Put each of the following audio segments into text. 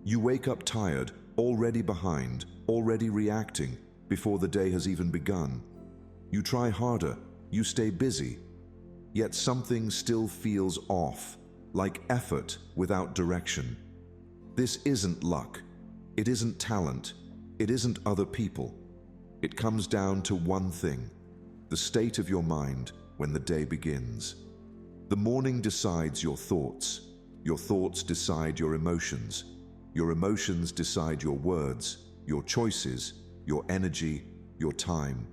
You wake up tired, already behind, already reacting, before the day has even begun. You try harder, you stay busy, yet something still feels off, like effort without direction. This isn't luck, it isn't talent, it isn't other people. It comes down to one thing: the state of your mind when the day begins. The morning decides your thoughts decide your emotions decide your words, your choices, your energy, your time.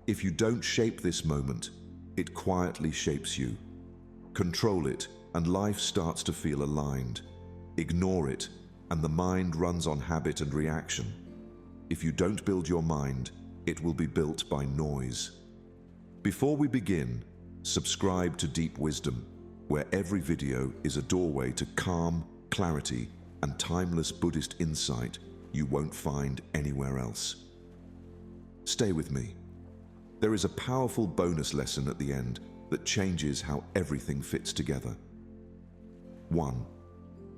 If you don't shape this moment, it quietly shapes you. Control it, and life starts to feel aligned. Ignore it, and the mind runs on habit and reaction. If you don't build your mind, it will be built by noise. Before we begin, subscribe to Deep Wisdom, where every video is a doorway to calm, clarity, and timeless Buddhist insight you won't find anywhere else. Stay with me. There is a powerful bonus lesson at the end that changes how everything fits together. 1.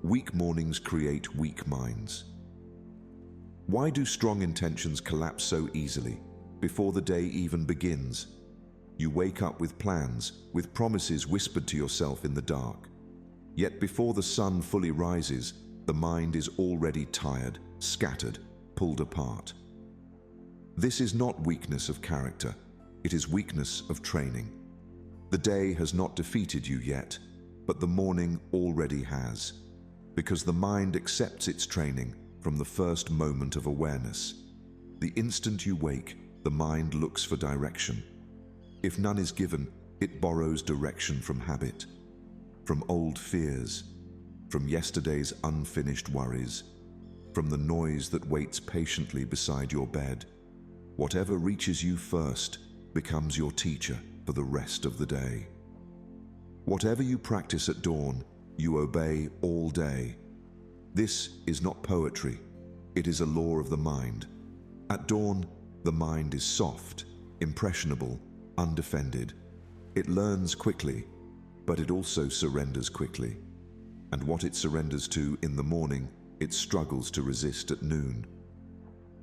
Weak mornings create weak minds. Why do strong intentions collapse so easily before the day even begins? You wake up with plans, with promises whispered to yourself in the dark. Yet before the sun fully rises, the mind is already tired, scattered, pulled apart. This is not weakness of character, it is weakness of training. The day has not defeated you yet, but the morning already has, because the mind accepts its training from the first moment of awareness. The instant you wake, the mind looks for direction. If none is given, it borrows direction from habit, from old fears, from yesterday's unfinished worries, from the noise that waits patiently beside your bed. Whatever reaches you first becomes your teacher for the rest of the day. Whatever you practice at dawn, you obey all day. This is not poetry, it is a law of the mind. At dawn, the mind is soft, impressionable, undefended. It learns quickly, but it also surrenders quickly. And what it surrenders to in the morning, it struggles to resist at noon.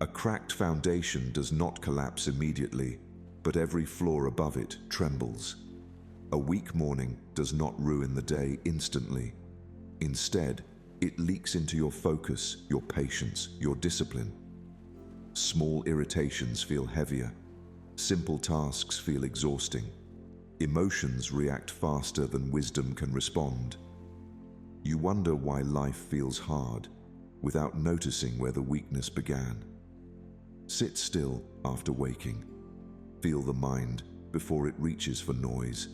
A cracked foundation does not collapse immediately, but every floor above it trembles. A weak morning does not ruin the day instantly. Instead, it leaks into your focus, your patience, your discipline. Small irritations feel heavier. Simple tasks feel exhausting. Emotions react faster than wisdom can respond. You wonder why life feels hard, without noticing where the weakness began. Sit still after waking. Feel the mind before it reaches for noise.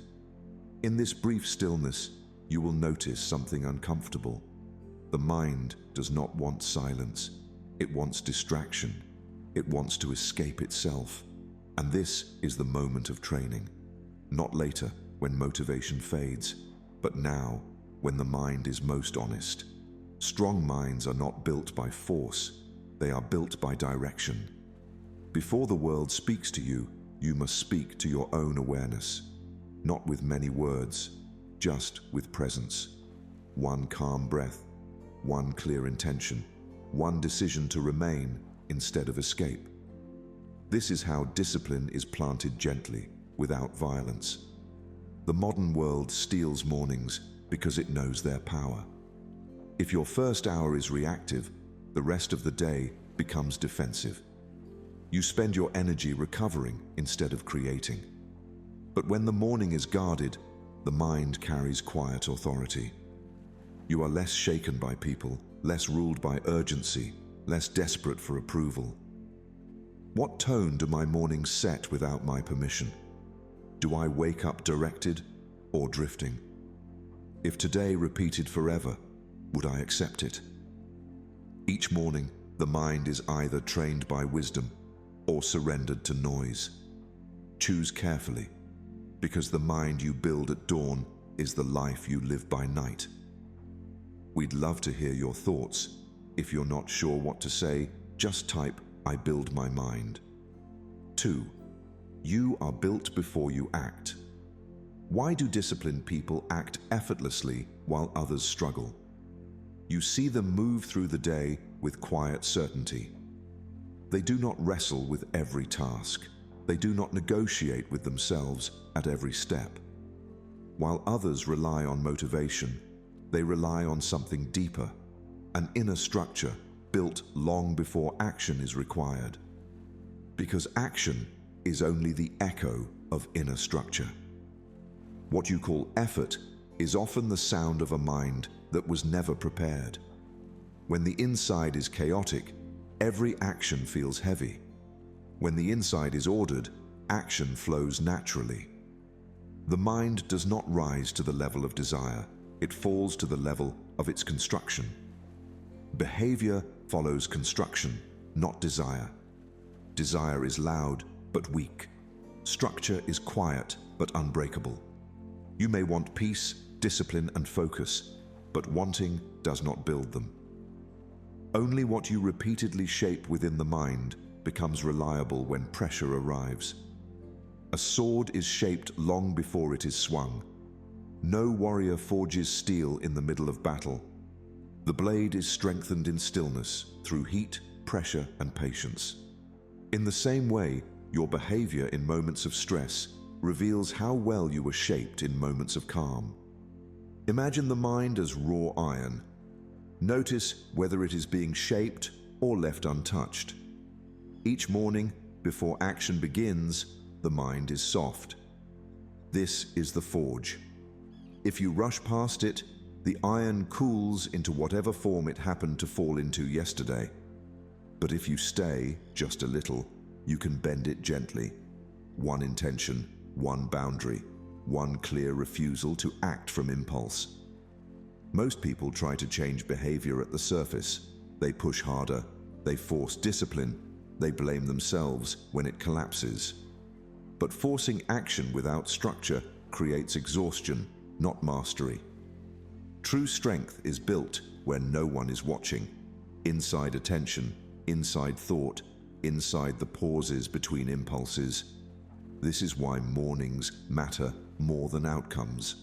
In this brief stillness, you will notice something uncomfortable. The mind does not want silence. It wants distraction. It wants to escape itself. And this is the moment of training. Not later, when motivation fades, but now, when the mind is most honest. Strong minds are not built by force, they are built by direction. Before the world speaks to you, you must speak to your own awareness. Not with many words, just with presence. One calm breath, one clear intention, one decision to remain instead of escape. This is how discipline is planted gently, without violence. The modern world steals mornings because it knows their power. If your first hour is reactive, the rest of the day becomes defensive. You spend your energy recovering instead of creating. But when the morning is guarded, the mind carries quiet authority. You are less shaken by people, less ruled by urgency, less desperate for approval. What tone do my mornings set without my permission? Do I wake up directed or drifting? If today repeated forever, would I accept it? Each morning, the mind is either trained by wisdom or surrendered to noise. Choose carefully, because the mind you build at dawn is the life you live by night. We'd love to hear your thoughts. If you're not sure what to say, just type, "I build my mind." 2. You are built before you act. Why do disciplined people act effortlessly while others struggle? You see them move through the day with quiet certainty. They do not wrestle with every task. They do not negotiate with themselves at every step. While others rely on motivation, they rely on something deeper, an inner structure built long before action is required. Because action is only the echo of inner structure. What you call effort is often the sound of a mind that was never prepared. When the inside is chaotic, every action feels heavy. When the inside is ordered, action flows naturally. The mind does not rise to the level of desire, it falls to the level of its construction. Behavior follows construction, not desire. Desire is loud but weak. Structure is quiet but unbreakable. You may want peace, discipline, and focus, but wanting does not build them. Only what you repeatedly shape within the mind becomes reliable when pressure arrives. A sword is shaped long before it is swung. No warrior forges steel in the middle of battle. The blade is strengthened in stillness through heat, pressure, and patience. In the same way, your behavior in moments of stress reveals how well you were shaped in moments of calm. Imagine the mind as raw iron. Notice whether it is being shaped or left untouched. Each morning, before action begins, the mind is soft. This is the forge. If you rush past it, the iron cools into whatever form it happened to fall into yesterday. But if you stay just a little, you can bend it gently. One intention, one boundary, one clear refusal to act from impulse. Most people try to change behavior at the surface. They push harder, they force discipline, they blame themselves when it collapses. But forcing action without structure creates exhaustion, not mastery. True strength is built when no one is watching, inside attention, inside thought, inside the pauses between impulses. This is why mornings matter more than outcomes.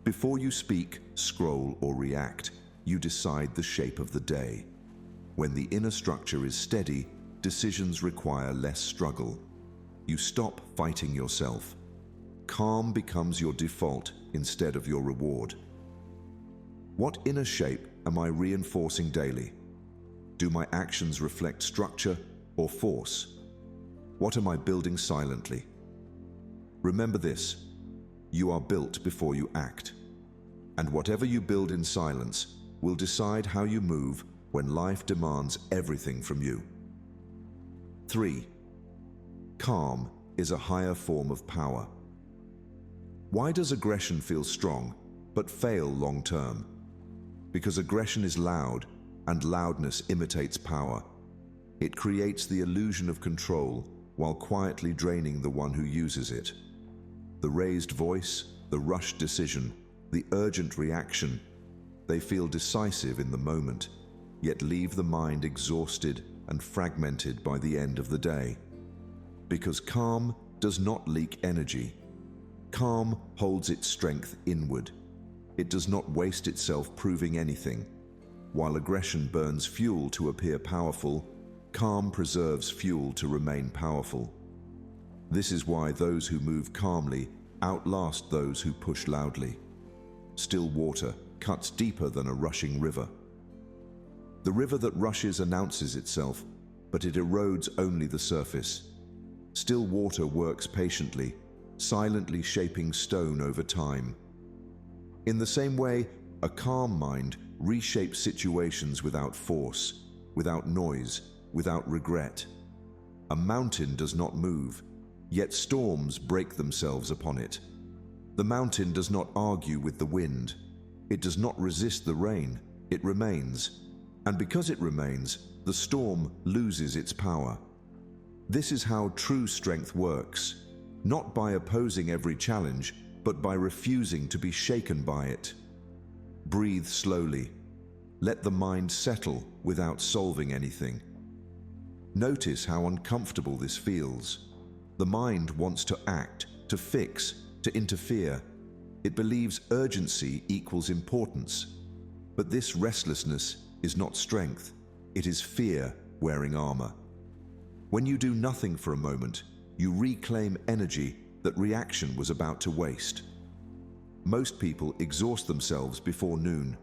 Before you speak, scroll, or react, you decide the shape of the day. When the inner structure is steady, decisions require less struggle. You stop fighting yourself. Calm becomes your default instead of your reward. What inner shape am I reinforcing daily? Do my actions reflect structure or force? What am I building silently? Remember this: you are built before you act. And whatever you build in silence will decide how you move when life demands everything from you. 3. Calm is a higher form of power. Why does aggression feel strong but fail long term? Because aggression is loud, and loudness imitates power. It creates the illusion of control while quietly draining the one who uses it. The raised voice, the rushed decision, the urgent reaction, they feel decisive in the moment, yet leave the mind exhausted and fragmented by the end of the day. Because calm does not leak energy. Calm holds its strength inward. It does not waste itself proving anything. While aggression burns fuel to appear powerful, calm preserves fuel to remain powerful. This is why those who move calmly outlast those who push loudly. Still water cuts deeper than a rushing river. The river that rushes announces itself, but it erodes only the surface. Still water works patiently, silently shaping stone over time. In the same way, a calm mind reshapes situations without force, without noise, without regret. A mountain does not move, yet storms break themselves upon it. The mountain does not argue with the wind. It does not resist the rain. It remains. And because it remains, the storm loses its power. This is how true strength works, not by opposing every challenge, but by refusing to be shaken by it. Breathe slowly. Let the mind settle without solving anything. Notice how uncomfortable this feels. The mind wants to act, to fix, to interfere. It believes urgency equals importance. But this restlessness is not strength, it is fear wearing armor. When you do nothing for a moment, you reclaim energy that reaction was about to waste. Most people exhaust themselves before noon,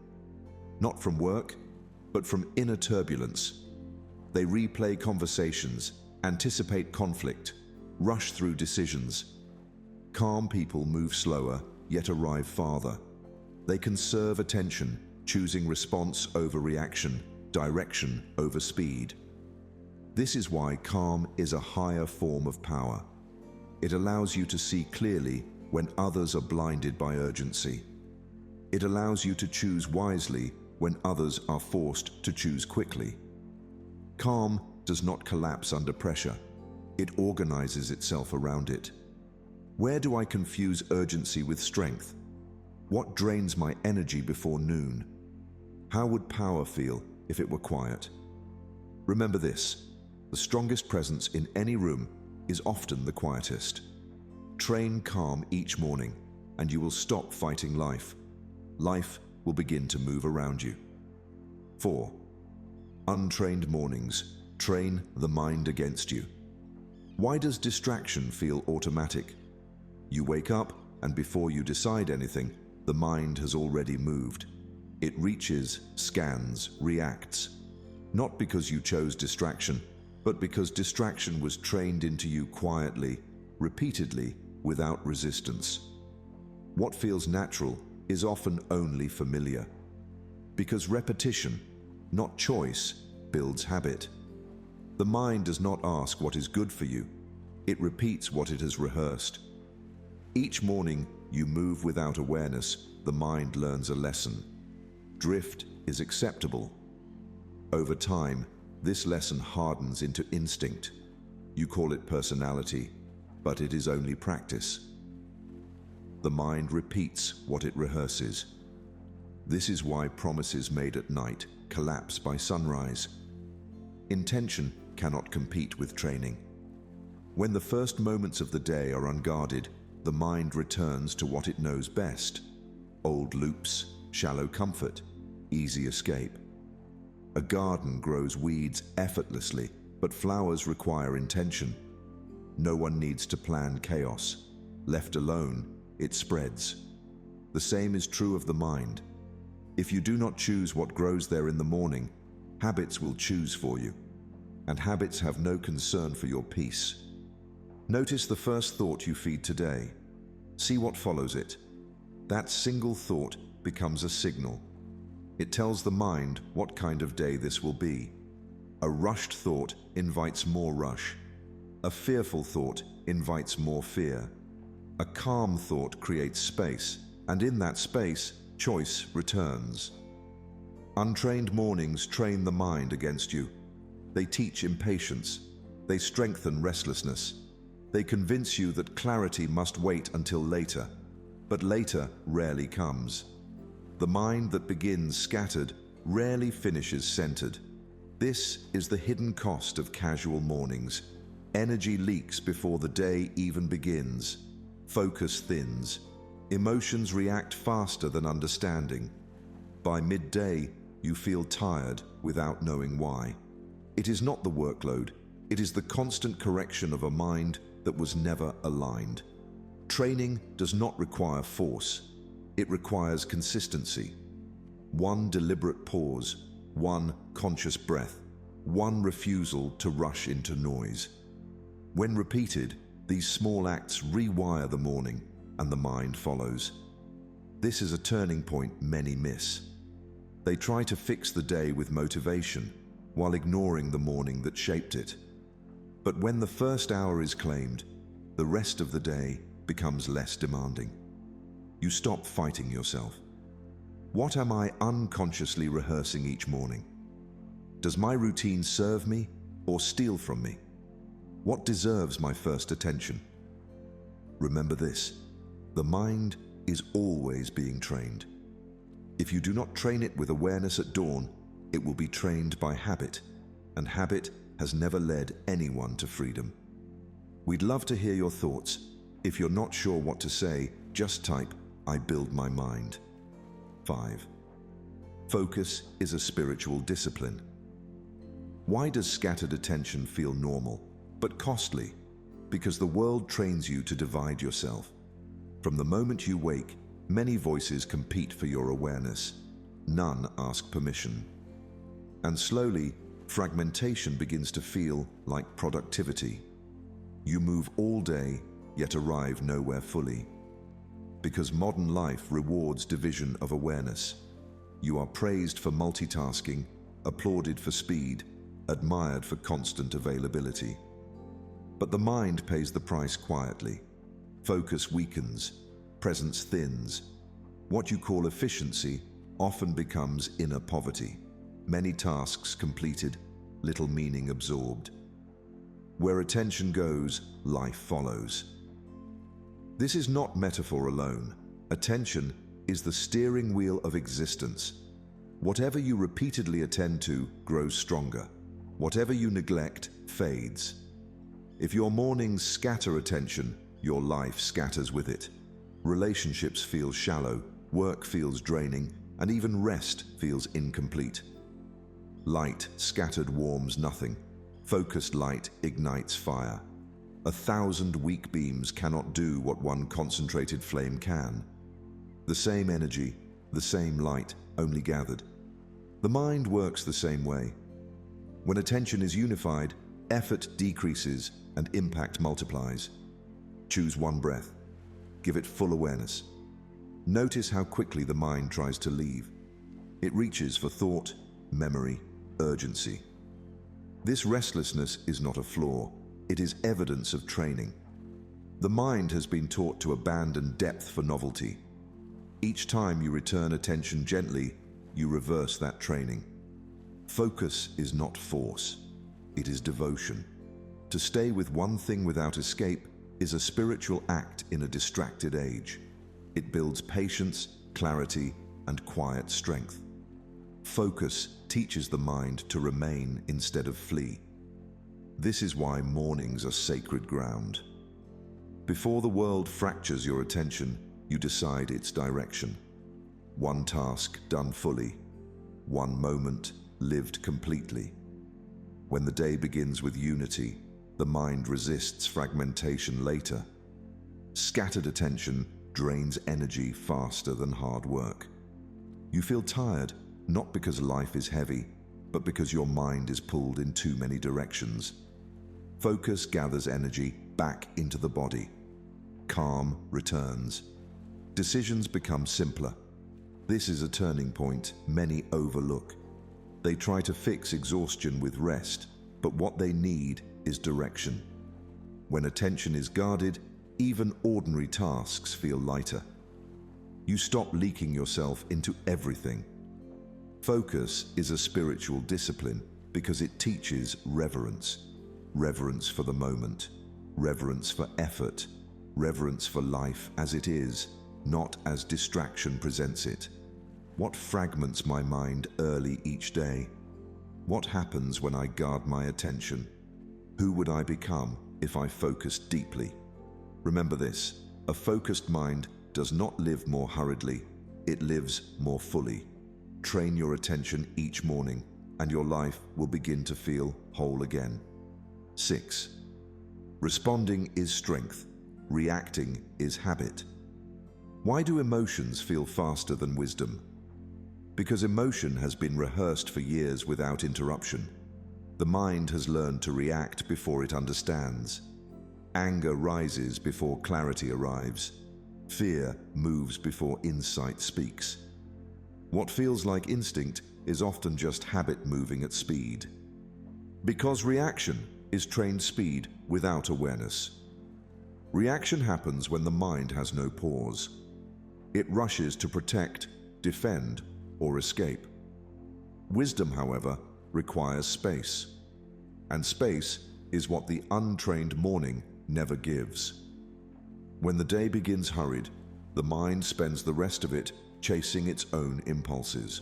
not from work, but from inner turbulence. They replay conversations, anticipate conflict, rush through decisions. Calm people move slower, yet arrive farther. They conserve attention, choosing response over reaction, direction over speed. This is why calm is a higher form of power. It allows you to see clearly when others are blinded by urgency. It allows you to choose wisely when others are forced to choose quickly. Calm does not collapse under pressure. It organizes itself around it. Where do I confuse urgency with strength? What drains my energy before noon? How would power feel if it were quiet? Remember this, the strongest presence in any room is often the quietest. Train calm each morning, and you will stop fighting life. Life will begin to move around you. 4. Untrained mornings train the mind against you. Why does distraction feel automatic? You wake up, and before you decide anything, the mind has already moved. It reaches, scans, reacts. Not because you chose distraction, but because distraction was trained into you quietly, repeatedly, without resistance. What feels natural is often only familiar. Because repetition, not choice, builds habit. The mind does not ask what is good for you. It repeats what it has rehearsed. Each morning you move without awareness, the mind learns a lesson. Drift is acceptable. Over time, this lesson hardens into instinct. You call it personality, but it is only practice. The mind repeats what it rehearses. This is why promises made at night collapse by sunrise. Intention cannot compete with training. When the first moments of the day are unguarded, the mind returns to what it knows best. Old loops, shallow comfort, easy escape. A garden grows weeds effortlessly, but flowers require intention. No one needs to plan chaos. Left alone, it spreads. The same is true of the mind. If you do not choose what grows there in the morning, habits will choose for you. And habits have no concern for your peace. Notice the first thought you feed today. See what follows it. That single thought becomes a signal. It tells the mind what kind of day this will be. A rushed thought invites more rush. A fearful thought invites more fear. A calm thought creates space, and in that space, choice returns. Untrained mornings train the mind against you. They teach impatience. They strengthen restlessness. They convince you that clarity must wait until later, but later rarely comes. The mind that begins scattered rarely finishes centered. This is the hidden cost of casual mornings. Energy leaks before the day even begins. Focus thins. Emotions react faster than understanding. By midday, you feel tired without knowing why. It is not the workload, it is the constant correction of a mind that was never aligned. Training does not require force, it requires consistency. One deliberate pause, one conscious breath, one refusal to rush into noise. When repeated, these small acts rewire the morning, and the mind follows. This is a turning point many miss. They try to fix the day with motivation, while ignoring the morning that shaped it. But when the first hour is claimed, the rest of the day becomes less demanding. You stop fighting yourself. What am I unconsciously rehearsing each morning? Does my routine serve me or steal from me? What deserves my first attention? Remember this, the mind is always being trained. If you do not train it with awareness at dawn, it will be trained by habit, and habit has never led anyone to freedom. We'd love to hear your thoughts. If you're not sure what to say, just type, "I build my mind." 5. Focus is a spiritual discipline. Why does scattered attention feel normal, but costly? Because the world trains you to divide yourself. From the moment you wake, many voices compete for your awareness. None ask permission. And slowly, fragmentation begins to feel like productivity. You move all day, yet arrive nowhere fully. Because modern life rewards division of awareness. You are praised for multitasking, applauded for speed, admired for constant availability. But the mind pays the price quietly. Focus weakens, presence thins. What you call efficiency often becomes inner poverty. Many tasks completed, little meaning absorbed. Where attention goes, life follows. This is not metaphor alone. Attention is the steering wheel of existence. Whatever you repeatedly attend to grows stronger. Whatever you neglect fades. If your mornings scatter attention, your life scatters with it. Relationships feel shallow, work feels draining, and even rest feels incomplete. Light scattered warms nothing. Focused light ignites fire. 1,000 weak beams cannot do what one concentrated flame can. The same energy, the same light, only gathered. The mind works the same way. When attention is unified, effort decreases and impact multiplies. Choose one breath. Give it full awareness. Notice how quickly the mind tries to leave. It reaches for thought, memory, urgency. This restlessness is not a flaw. It is evidence of training. The mind has been taught to abandon depth for novelty. Each time you return attention gently, you reverse that training. Focus is not force. It is devotion. To stay with one thing without escape is a spiritual act in a distracted age. It builds patience, clarity, and quiet strength. Focus teaches the mind to remain instead of flee. This is why mornings are sacred ground. Before the world fractures your attention, you decide its direction. One task done fully. One moment lived completely. When the day begins with unity, the mind resists fragmentation later. Scattered attention drains energy faster than hard work. You feel tired, not because life is heavy, but because your mind is pulled in too many directions. Focus gathers energy back into the body. Calm returns. Decisions become simpler. This is a turning point many overlook. They try to fix exhaustion with rest, but what they need is direction. When attention is guarded, even ordinary tasks feel lighter. You stop leaking yourself into everything. Focus is a spiritual discipline because it teaches reverence. Reverence for the moment, reverence for effort, reverence for life as it is, not as distraction presents it. What fragments my mind early each day? What happens when I guard my attention? Who would I become if I focused deeply? Remember this, a focused mind does not live more hurriedly, it lives more fully. Train your attention each morning, and your life will begin to feel whole again. 6. Responding is strength. Reacting is habit. Why do emotions feel faster than wisdom? Because emotion has been rehearsed for years without interruption. The mind has learned to react before it understands. Anger rises before clarity arrives. Fear moves before insight speaks. What feels like instinct is often just habit moving at speed. Because reaction is trained speed without awareness. Reaction happens when the mind has no pause. It rushes to protect, defend, or escape. Wisdom, however, requires space. And space is what the untrained morning never gives. When the day begins hurried, the mind spends the rest of it chasing its own impulses.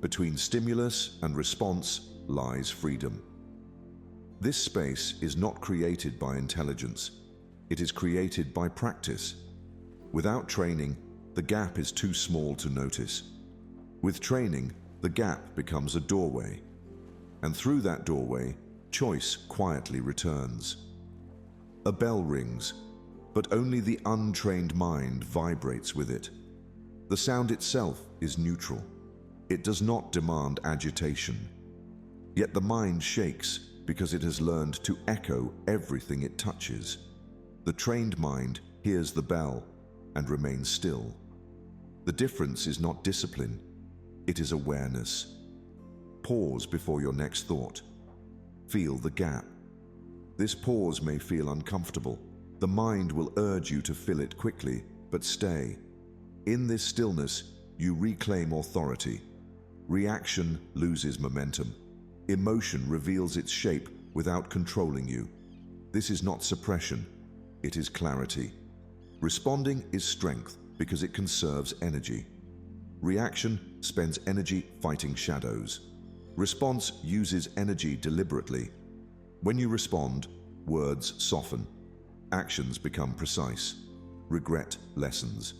Between stimulus and response lies freedom. This space is not created by intelligence. It is created by practice. Without training, the gap is too small to notice. With training, the gap becomes a doorway, and through that doorway, choice quietly returns. A bell rings, but only the untrained mind vibrates with it. The sound itself is neutral. It does not demand agitation. Yet the mind shakes because it has learned to echo everything it touches. The trained mind hears the bell and remains still. The difference is not discipline, it is awareness. Pause before your next thought. Feel the gap. This pause may feel uncomfortable. The mind will urge you to fill it quickly, but stay. In this stillness, you reclaim authority. Reaction loses momentum. Emotion reveals its shape without controlling you. This is not suppression, it is clarity. Responding is strength because it conserves energy. Reaction spends energy fighting shadows. Response uses energy deliberately. When you respond, words soften. Actions become precise. Regret lessens.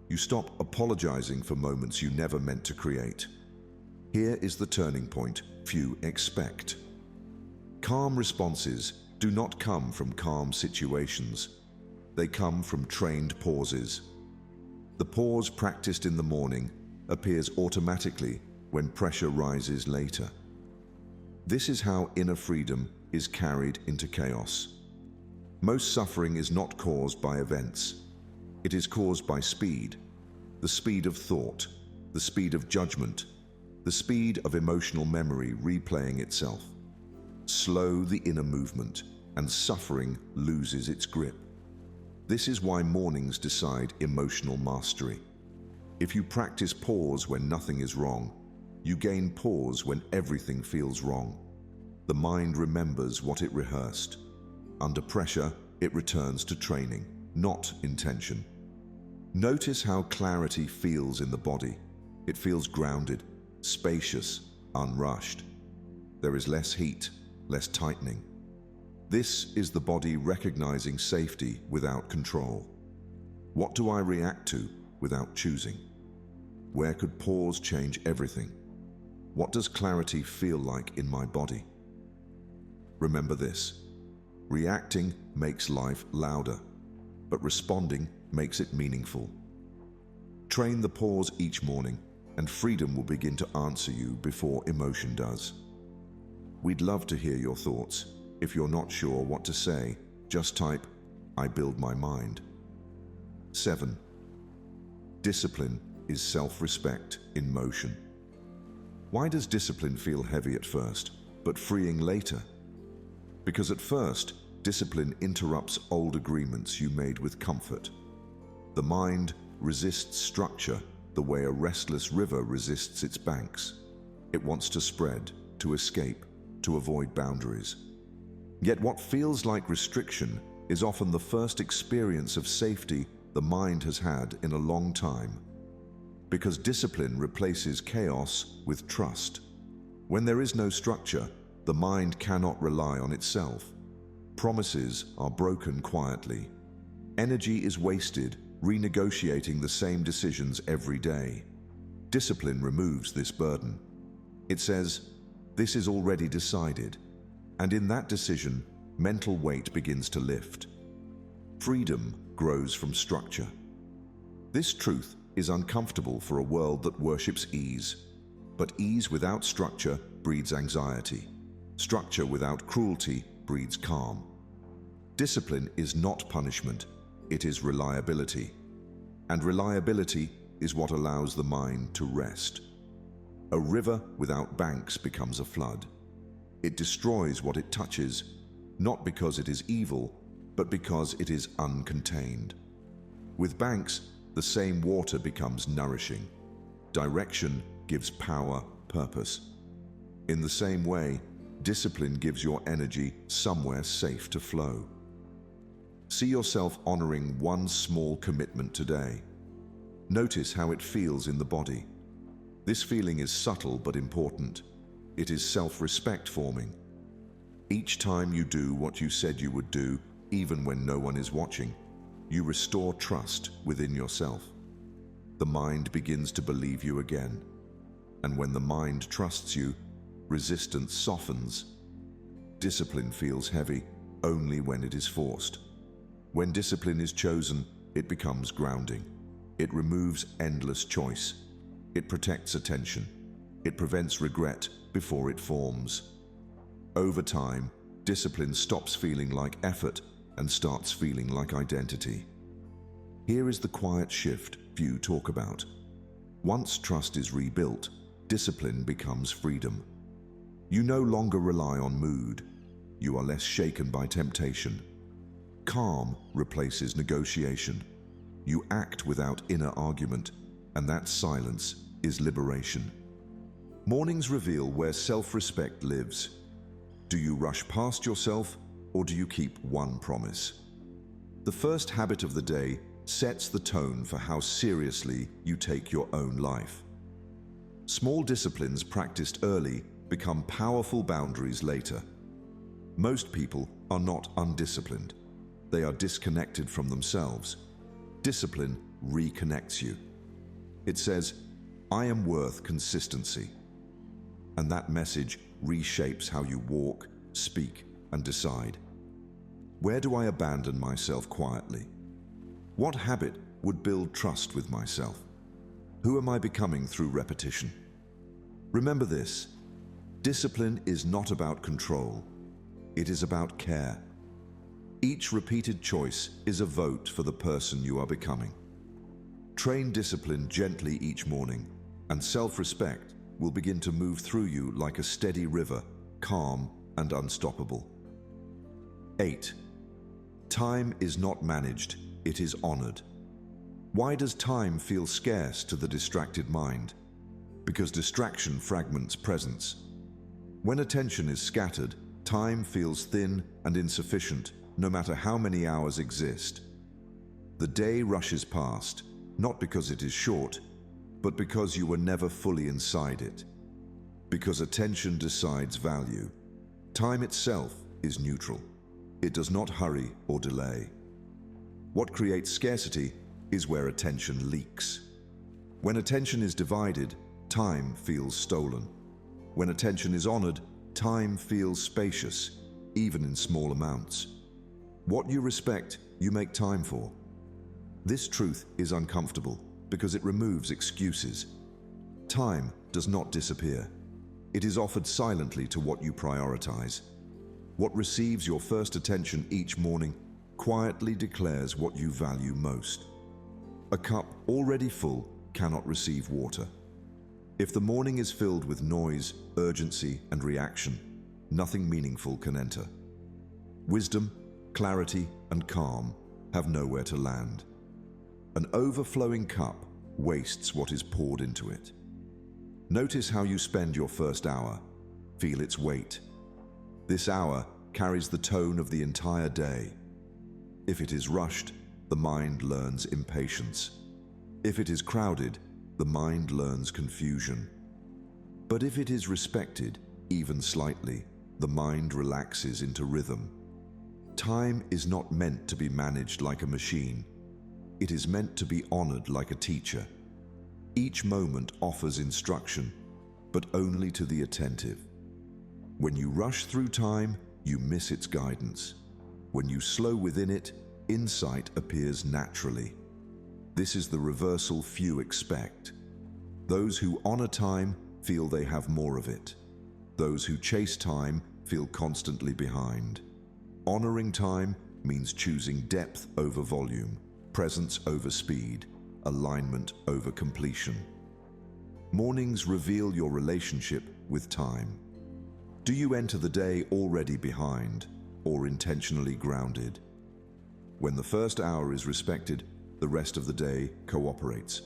You stop apologizing for moments you never meant to create. Here is the turning point few expect. Calm responses do not come from calm situations. They come from trained pauses. The pause practiced in the morning appears automatically when pressure rises later. This is how inner freedom is carried into chaos. Most suffering is not caused by events. It is caused by speed, the speed of thought, the speed of judgment, the speed of emotional memory replaying itself. Slow the inner movement, and suffering loses its grip. This is why mornings decide emotional mastery. If you practice pause when nothing is wrong, you gain pause when everything feels wrong. The mind remembers what it rehearsed. Under pressure, it returns to training, not intention. Notice how clarity feels in the body. It feels grounded, spacious, unrushed. There is less heat, less tightening. This is the body recognizing safety without control. What do I react to without choosing? Where could pause change everything? What does clarity feel like in my body? Remember this: reacting makes life louder, but responding makes it meaningful. Train the pause each morning, and freedom will begin to answer you before emotion does. We'd love to hear your thoughts. If you're not sure what to say, just type, "I build my mind." 7. Discipline is self-respect in motion. Why does discipline feel heavy at first, but freeing later? Because at first, discipline interrupts old agreements you made with comfort. The mind resists structure the way a restless river resists its banks. It wants to spread, to escape, to avoid boundaries. Yet what feels like restriction is often the first experience of safety the mind has had in a long time. Because discipline replaces chaos with trust. When there is no structure, the mind cannot rely on itself. Promises are broken quietly. Energy is wasted renegotiating the same decisions every day. Discipline removes this burden. It says, "This is already decided," and in that decision, mental weight begins to lift. Freedom grows from structure. This truth is uncomfortable for a world that worships ease. But ease without structure breeds anxiety. Structure without cruelty breeds calm. Discipline is not punishment, it is reliability. And reliability is what allows the mind to rest. A river without banks becomes a flood. It destroys what it touches, not because it is evil, but because it is uncontained. With banks, the same water becomes nourishing. Direction gives power, purpose. In the same way, discipline gives your energy somewhere safe to flow. See yourself honoring one small commitment today. Notice how it feels in the body. This feeling is subtle but important. It is self-respect forming. Each time you do what you said you would do, even when no one is watching, you restore trust within yourself. The mind begins to believe you again. And when the mind trusts you, resistance softens. Discipline feels heavy only when it is forced. When discipline is chosen, it becomes grounding. It removes endless choice. It protects attention. It prevents regret before it forms. Over time, discipline stops feeling like effort and starts feeling like identity. Here is the quiet shift few talk about. Once trust is rebuilt, discipline becomes freedom. You no longer rely on mood. You are less shaken by temptation. Calm replaces negotiation. You act without inner argument, and that silence is liberation. Mornings reveal where self-respect lives. Do you rush past yourself, or do you keep one promise? The first habit of the day sets the tone for how seriously you take your own life. Small disciplines practiced early become powerful boundaries later. Most people are not undisciplined. They are disconnected from themselves. Discipline reconnects you. It says, "I am worth consistency." And that message reshapes how you walk, speak, and decide. Where do I abandon myself quietly? What habit would build trust with myself? Who am I becoming through repetition? Remember this: discipline is not about control. It is about care. Each repeated choice is a vote for the person you are becoming. Train discipline gently each morning, and self-respect will begin to move through you like a steady river, calm and unstoppable. 8. Time is not managed, it is honored. Why does time feel scarce to the distracted mind? Because distraction fragments presence. When attention is scattered, time feels thin and insufficient, no matter how many hours exist. The day rushes past, not because it is short, but because you were never fully inside it. Because attention decides value. Time itself is neutral. It does not hurry or delay. What creates scarcity is where attention leaks. When attention is divided, time feels stolen. When attention is honored, time feels spacious, even in small amounts. What you respect, you make time for. This truth is uncomfortable because it removes excuses. Time does not disappear. It is offered silently to what you prioritize. What receives your first attention each morning quietly declares what you value most. A cup already full cannot receive water. If the morning is filled with noise, urgency, and reaction, nothing meaningful can enter. Wisdom, clarity, and calm have nowhere to land. An overflowing cup wastes what is poured into it. Notice how you spend your first hour. Feel its weight. This hour carries the tone of the entire day. If it is rushed, the mind learns impatience. If it is crowded, the mind learns confusion. But if it is respected, even slightly, the mind relaxes into rhythm. Time is not meant to be managed like a machine. It is meant to be honored like a teacher. Each moment offers instruction, but only to the attentive. When you rush through time, you miss its guidance. When you slow within it, insight appears naturally. This is the reversal few expect. Those who honor time feel they have more of it. Those who chase time feel constantly behind. Honoring time means choosing depth over volume, presence over speed, alignment over completion. Mornings reveal your relationship with time. Do you enter the day already behind or intentionally grounded? When the first hour is respected, the rest of the day cooperates.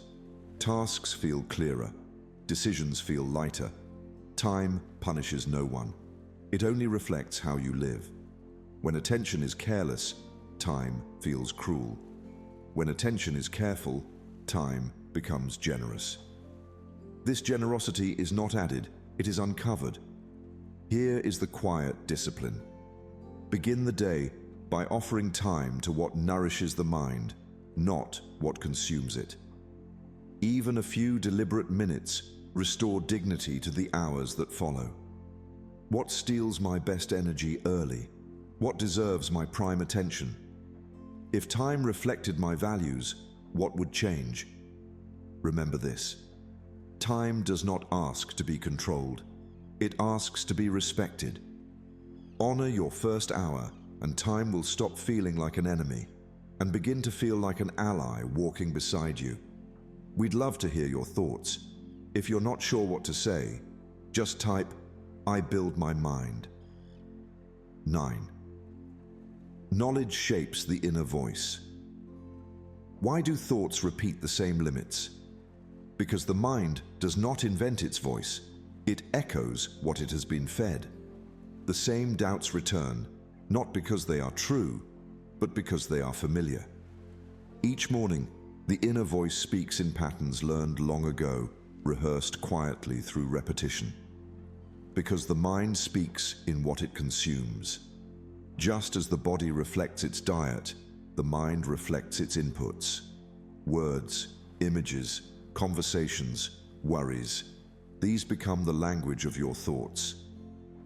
Tasks feel clearer. Decisions feel lighter. Time punishes no one. It only reflects how you live. When attention is careless, time feels cruel. When attention is careful, time becomes generous. This generosity is not added, it is uncovered. Here is the quiet discipline. Begin the day by offering time to what nourishes the mind, not what consumes it. Even a few deliberate minutes restore dignity to the hours that follow? What steals my best energy early? What deserves my prime attention? If time reflected my values, what would change? Remember this: time does not ask to be controlled. It asks to be respected. Honor your first hour, and time will stop feeling like an enemy and begin to feel like an ally walking beside you. We'd love to hear your thoughts. If you're not sure what to say, just type, "I build my mind." 9. Knowledge shapes the inner voice. Why do thoughts repeat the same limits? Because the mind does not invent its voice. It echoes what it has been fed. The same doubts return, not because they are true, but because they are familiar. Each morning, the inner voice speaks in patterns learned long ago, rehearsed quietly through repetition. Because the mind speaks in what it consumes. Just as the body reflects its diet, the mind reflects its inputs. Words, images, conversations, worries. These become the language of your thoughts.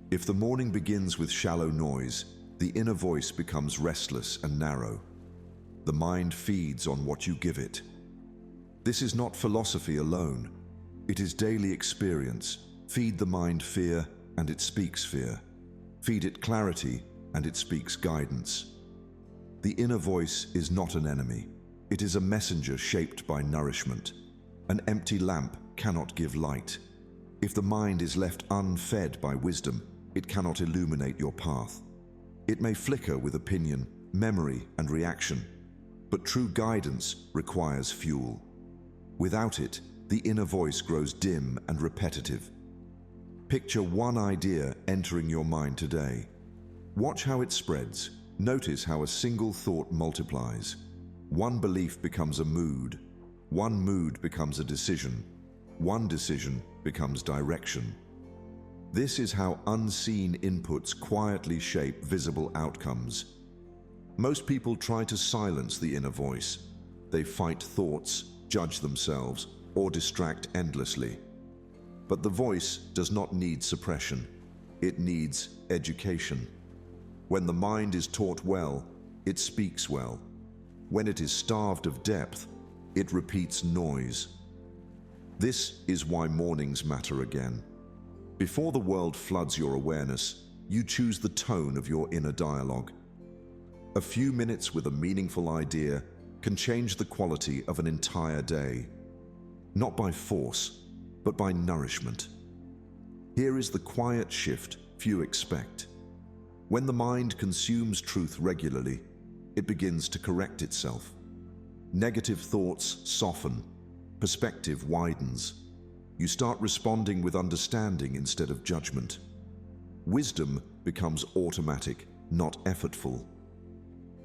If the morning begins with shallow noise, the inner voice becomes restless and narrow. The mind feeds on what you give it. This is not philosophy alone. It is daily experience. Feed the mind fear, and it speaks fear. Feed it clarity, and it speaks guidance. The inner voice is not an enemy. It is a messenger shaped by nourishment. An empty lamp cannot give light. If the mind is left unfed by wisdom, it cannot illuminate your path. It may flicker with opinion, memory, and reaction, but true guidance requires fuel. Without it, the inner voice grows dim and repetitive. Picture one idea entering your mind today. Watch how it spreads. Notice how a single thought multiplies. One belief becomes a mood. One mood becomes a decision. One decision becomes direction. This is how unseen inputs quietly shape visible outcomes. Most people try to silence the inner voice. They fight thoughts, judge themselves, or distract endlessly. But the voice does not need suppression. It needs education. When the mind is taught well, it speaks well. When it is starved of depth, it repeats noise. This is why mornings matter again. Before the world floods your awareness, you choose the tone of your inner dialogue. A few minutes with a meaningful idea can change the quality of an entire day. Not by force, but by nourishment. Here is the quiet shift few expect. When the mind consumes truth regularly, it begins to correct itself. Negative thoughts soften, perspective widens. You start responding with understanding instead of judgment. Wisdom becomes automatic, not effortful.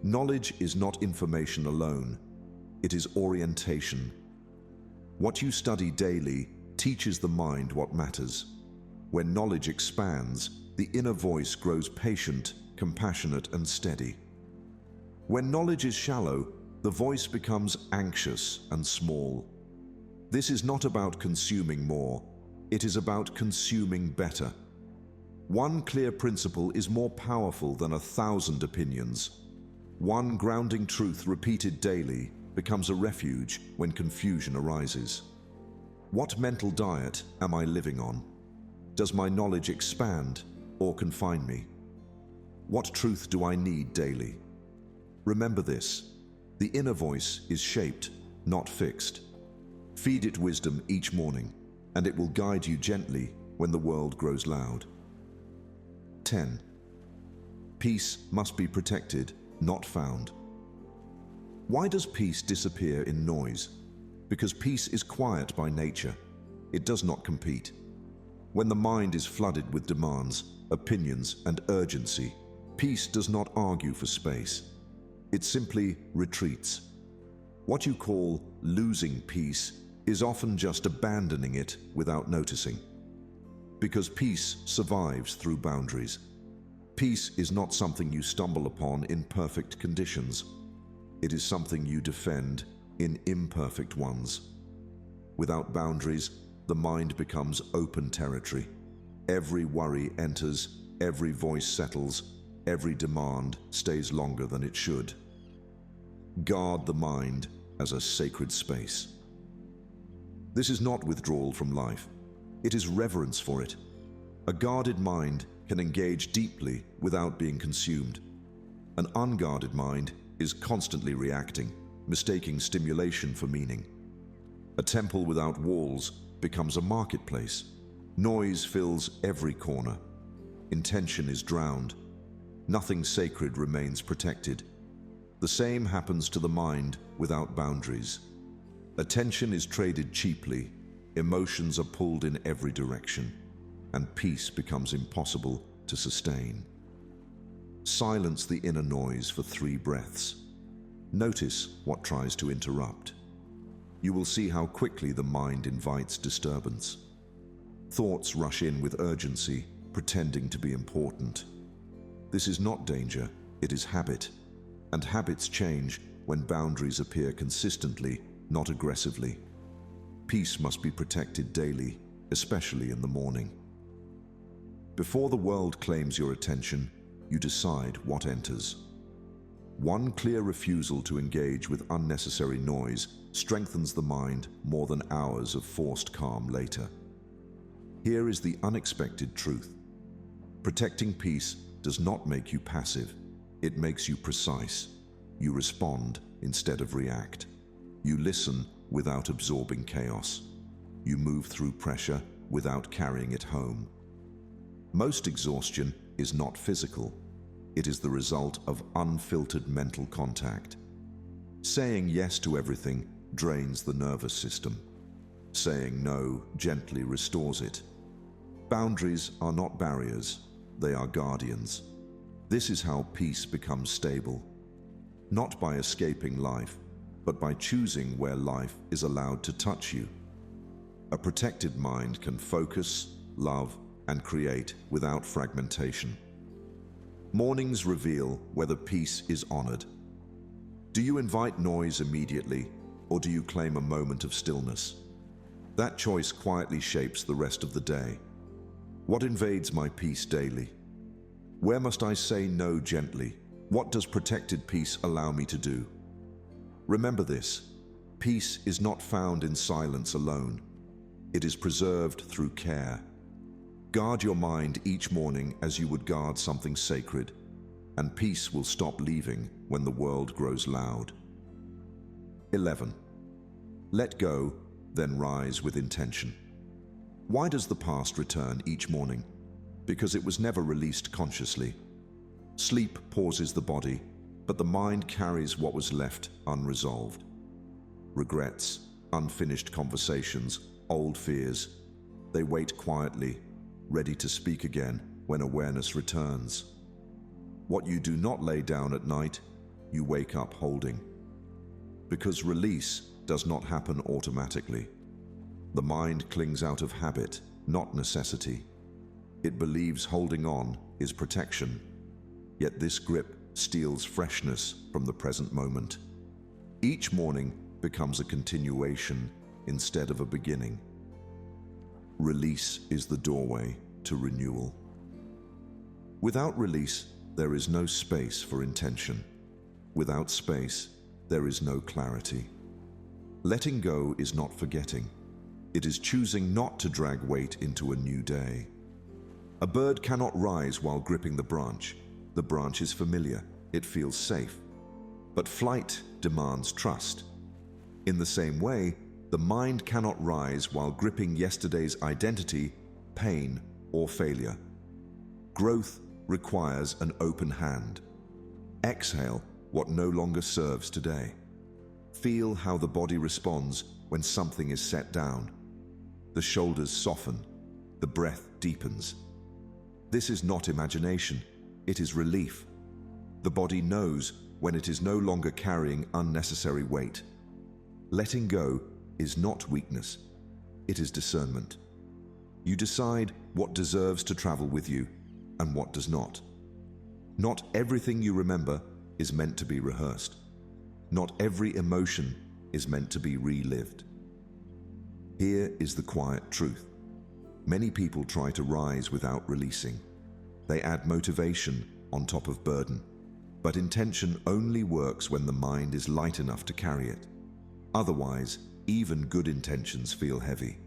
Knowledge is not information alone. It is orientation. What you study daily teaches the mind what matters. When knowledge expands, the inner voice grows patient, compassionate, and steady. When knowledge is shallow, the voice becomes anxious and small. This is not about consuming more. It is about consuming better. One clear principle is more powerful than 1,000 opinions. One grounding truth repeated daily becomes a refuge when confusion arises. What mental diet am I living on? Does my knowledge expand or confine me? What truth do I need daily? Remember this: the inner voice is shaped, not fixed. Feed it wisdom each morning, and it will guide you gently when the world grows loud. 10. Peace must be protected, not found. Why does peace disappear in noise? Because peace is quiet by nature. It does not compete. When the mind is flooded with demands, opinions, and urgency, peace does not argue for space. It simply retreats. What you call losing peace is often just abandoning it without noticing. Because peace survives through boundaries. Peace is not something you stumble upon in perfect conditions. It is something you defend in imperfect ones. Without boundaries, the mind becomes open territory. Every worry enters, every voice settles, every demand stays longer than it should. Guard the mind as a sacred space. This is not withdrawal from life. It is reverence for it. A guarded mind can engage deeply without being consumed. An unguarded mind is constantly reacting, mistaking stimulation for meaning. A temple without walls becomes a marketplace. Noise fills every corner. Intention is drowned. Nothing sacred remains protected. The same happens to the mind without boundaries. Attention is traded cheaply, emotions are pulled in every direction, and peace becomes impossible to sustain. Silence the inner noise for 3 breaths. Notice what tries to interrupt. You will see how quickly the mind invites disturbance. Thoughts rush in with urgency, pretending to be important. This is not danger, it is habit. And habits change when boundaries appear consistently, not aggressively. Peace must be protected daily, especially in the morning. Before the world claims your attention, you decide what enters. One clear refusal to engage with unnecessary noise strengthens the mind more than hours of forced calm later. Here is the unexpected truth. Protecting peace does not make you passive. It makes you precise. You respond instead of react. You listen without absorbing chaos. You move through pressure without carrying it home. Most exhaustion is not physical. It is the result of unfiltered mental contact. Saying yes to everything drains the nervous system. Saying no gently restores it. Boundaries are not barriers, they are guardians. This is how peace becomes stable. Not by escaping life, but by choosing where life is allowed to touch you. A protected mind can focus, love, and create without fragmentation. Mornings reveal whether peace is honored. Do you invite noise immediately, or do you claim a moment of stillness? That choice quietly shapes the rest of the day. What invades my peace daily? Where must I say no gently? What does protected peace allow me to do? Remember this: peace is not found in silence alone. It is preserved through care. Guard your mind each morning as you would guard something sacred, and peace will stop leaving when the world grows loud. 11. Let go, then rise with intention. Why does the past return each morning? Because it was never released consciously. Sleep pauses the body, but the mind carries what was left unresolved. Regrets, unfinished conversations, old fears. They wait quietly, ready to speak again when awareness returns. What you do not lay down at night, you wake up holding. Because release does not happen automatically. The mind clings out of habit, not necessity. It believes holding on is protection, yet this grip steals freshness from the present moment. Each morning becomes a continuation instead of a beginning. Release is the doorway to renewal. Without release, there is no space for intention. Without space, there is no clarity. Letting go is not forgetting. It is choosing not to drag weight into a new day. A bird cannot rise while gripping the branch. The branch is familiar, it feels safe. But flight demands trust. In the same way, the mind cannot rise while gripping yesterday's identity, pain, or failure. Growth requires an open hand. Exhale what no longer serves today. Feel how the body responds when something is set down. The shoulders soften, the breath deepens. This is not imagination, it is relief. The body knows when it is no longer carrying unnecessary weight. Letting go is not weakness, it is discernment. You decide what deserves to travel with you and what does not. Not everything you remember is meant to be rehearsed. Not every emotion is meant to be relived. Here is the quiet truth. Many people try to rise without releasing. They add motivation on top of burden. But intention only works when the mind is light enough to carry it. Otherwise, even good intentions feel heavy.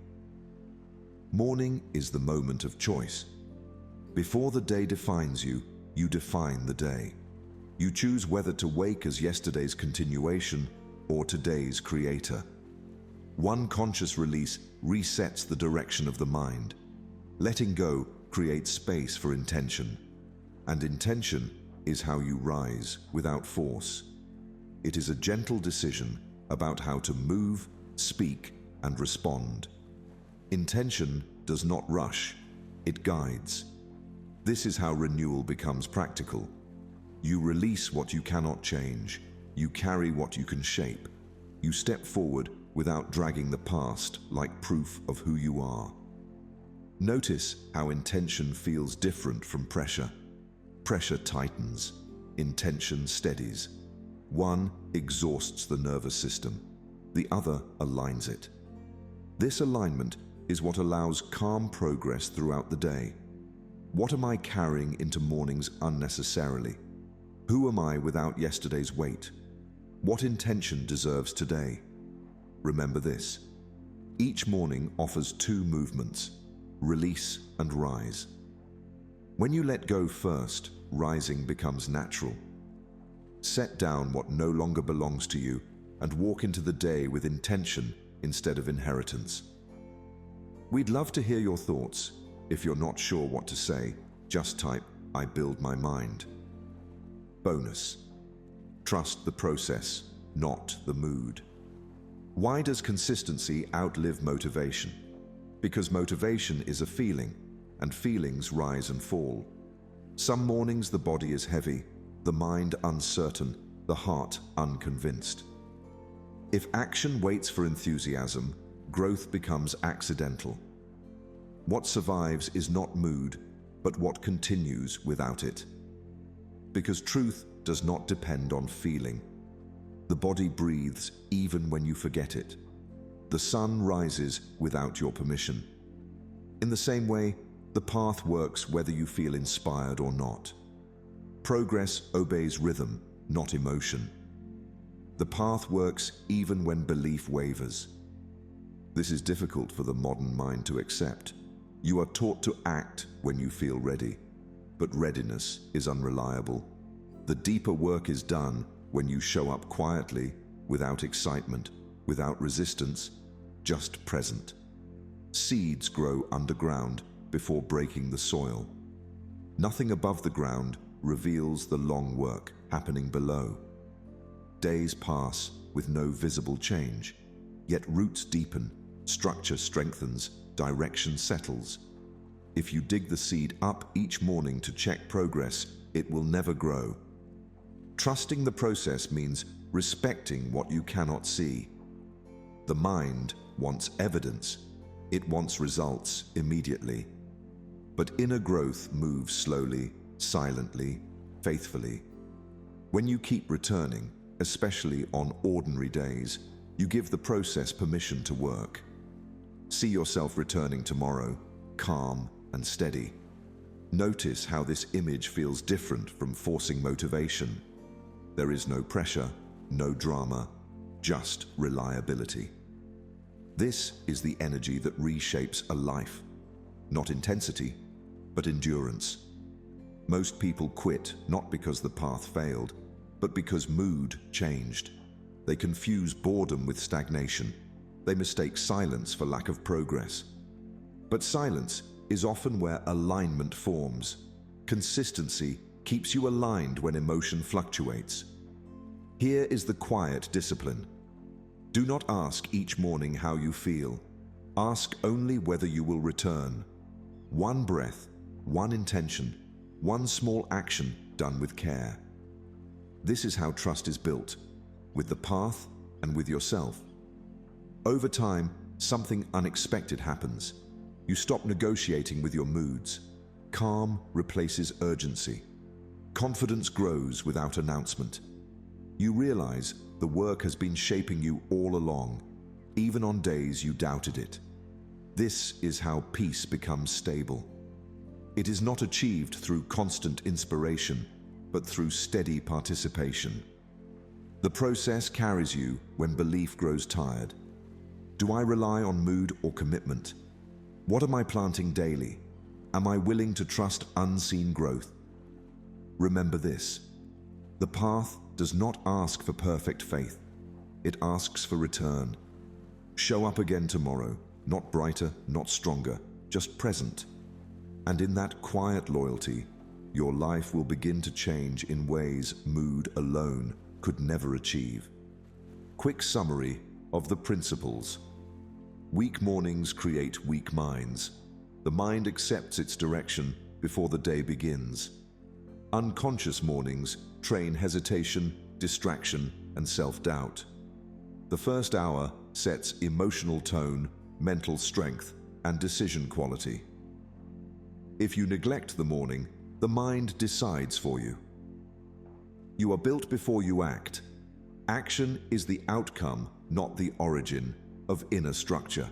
Morning is the moment of choice. Before the day defines you, you define the day. You choose whether to wake as yesterday's continuation or today's creator. One conscious release resets the direction of the mind. Letting go creates space for intention. And intention is how you rise without force. It is a gentle decision about how to move, speak, and respond. Intention does not rush, it guides. This is how renewal becomes practical. You release what you cannot change. You carry what you can shape. You step forward without dragging the past like proof of who you are. Notice how intention feels different from pressure. Pressure tightens, intention steadies. One exhausts the nervous system, the other aligns it. This alignment is what allows calm progress throughout the day. What am I carrying into mornings unnecessarily? Who am I without yesterday's weight? What intention deserves today? Remember this: each morning offers two movements, release and rise. When you let go first, rising becomes natural. Set down what no longer belongs to you and walk into the day with intention instead of inheritance. We'd love to hear your thoughts. If you're not sure what to say, just type, "I build my mind." Bonus: trust the process, not the mood. Why does consistency outlive motivation? Because motivation is a feeling, and feelings rise and fall. Some mornings the body is heavy, the mind uncertain, the heart unconvinced. If action waits for enthusiasm, growth becomes accidental. What survives is not mood, but what continues without it. Because truth does not depend on feeling. The body breathes even when you forget it. The sun rises without your permission. In the same way, the path works whether you feel inspired or not. Progress obeys rhythm, not emotion. The path works even when belief wavers. This is difficult for the modern mind to accept. You are taught to act when you feel ready, but readiness is unreliable. The deeper work is done when you show up quietly, without excitement, without resistance, just present. Seeds grow underground before breaking the soil. Nothing above the ground reveals the long work happening below. Days pass with no visible change, yet roots deepen, structure strengthens, direction settles. If you dig the seed up each morning to check progress, it will never grow. Trusting the process means respecting what you cannot see. The mind wants evidence. It wants results immediately. But inner growth moves slowly, silently, faithfully. When you keep returning, especially on ordinary days, you give the process permission to work. See yourself returning tomorrow, calm and steady. Notice how this image feels different from forcing motivation. There is no pressure, no drama, just reliability. This is the energy that reshapes a life. Not intensity, but endurance. Most people quit not because the path failed, but because mood changed. They confuse boredom with stagnation. They mistake silence for lack of progress. But silence is often where alignment forms. Consistency keeps you aligned when emotion fluctuates. Here is the quiet discipline. Do not ask each morning how you feel. Ask only whether you will return. One breath, one intention, one small action done with care. This is how trust is built, with the path and with yourself. Over time, something unexpected happens. You stop negotiating with your moods. Calm replaces urgency. Confidence grows without announcement. You realize the work has been shaping you all along, even on days you doubted it. This is how peace becomes stable. It is not achieved through constant inspiration, but through steady participation. The process carries you when belief grows tired. Do I rely on mood or commitment? What am I planting daily? Am I willing to trust unseen growth? Remember this: the path does not ask for perfect faith. It asks for return. Show up again tomorrow, not brighter, not stronger, just present. And in that quiet loyalty, your life will begin to change in ways mood alone could never achieve. Quick summary of the principles. Weak mornings create weak minds. The mind accepts its direction before the day begins. Unconscious mornings train hesitation, distraction, and self-doubt. The first hour sets emotional tone, mental strength, and decision quality. If you neglect the morning, the mind decides for you. You are built before you act. Action is the outcome, not the origin, of inner structure.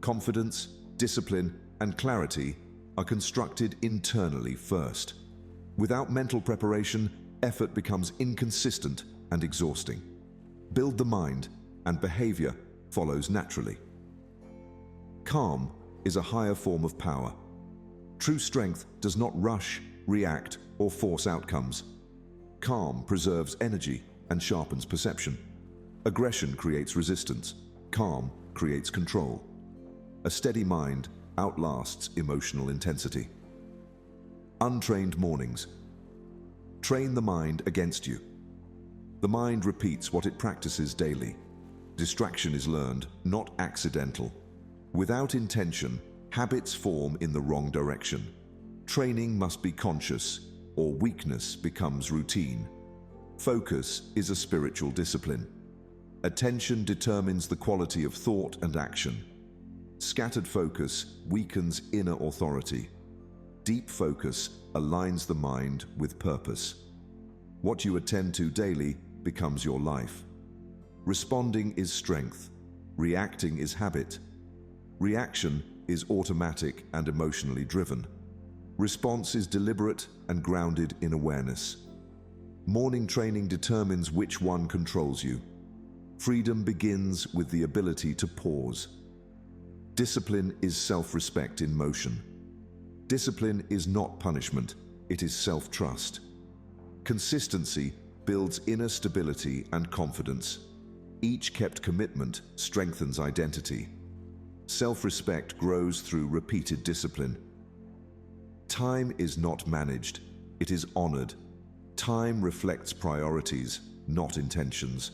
Confidence, discipline, and clarity are constructed internally first. Without mental preparation, effort becomes inconsistent and exhausting. Build the mind, and behavior follows naturally. Calm is a higher form of power. True strength does not rush, react, or force outcomes. Calm preserves energy and sharpens perception. Aggression creates resistance. Calm creates control. A steady mind outlasts emotional intensity. Untrained mornings. Train the mind against you. The mind repeats what it practices daily. Distraction is learned, not accidental. Without intention, habits form in the wrong direction. Training must be conscious, or weakness becomes routine. Focus is a spiritual discipline. Attention determines the quality of thought and action. Scattered focus weakens inner authority. Deep focus aligns the mind with purpose. What you attend to daily becomes your life. Responding is strength. Reacting is habit. Reaction is automatic and emotionally driven. Response is deliberate and grounded in awareness. Morning training determines which one controls you. Freedom begins with the ability to pause. Discipline is self-respect in motion. Discipline is not punishment, it is self-trust. Consistency builds inner stability and confidence. Each kept commitment strengthens identity. Self-respect grows through repeated discipline. Time is not managed, it is honored. Time reflects priorities, not intentions.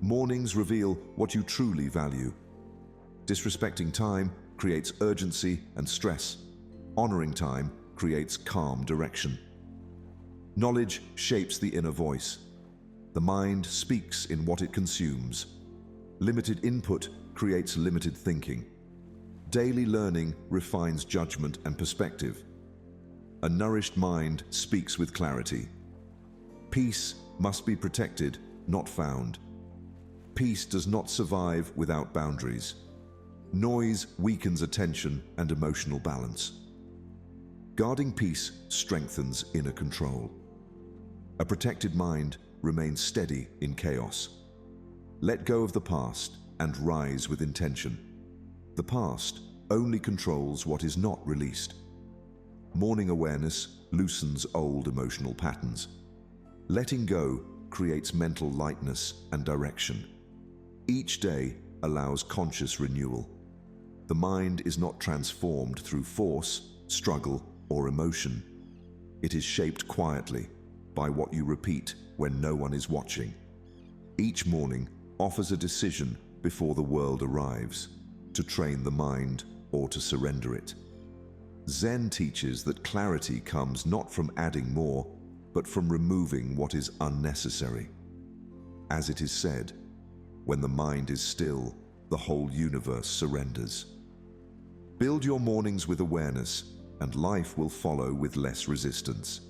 Mornings reveal what you truly value. Disrespecting time creates urgency and stress. Honoring time creates calm direction. Knowledge shapes the inner voice. The mind speaks in what it consumes. Limited input creates limited thinking. Daily learning refines judgment and perspective. A nourished mind speaks with clarity. Peace must be protected, not found. Peace does not survive without boundaries. Noise weakens attention and emotional balance. Guarding peace strengthens inner control. A protected mind remains steady in chaos. Let go of the past and rise with intention. The past only controls what is not released. Morning awareness loosens old emotional patterns. Letting go creates mental lightness and direction. Each day allows conscious renewal. The mind is not transformed through force, struggle, or emotion. It is shaped quietly by what you repeat when no one is watching. Each morning offers a decision before the world arrives, to train the mind or to surrender it. Zen teaches that clarity comes not from adding more, but from removing what is unnecessary. As it is said, when the mind is still, the whole universe surrenders. Build your mornings with awareness, and life will follow with less resistance.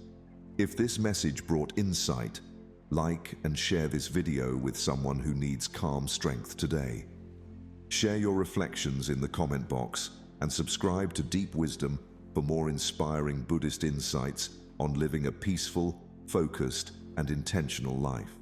If this message brought insight, like and share this video with someone who needs calm strength today. Share your reflections in the comment box and subscribe to Deep Wisdom for more inspiring Buddhist insights on living a peaceful, focused, and intentional life.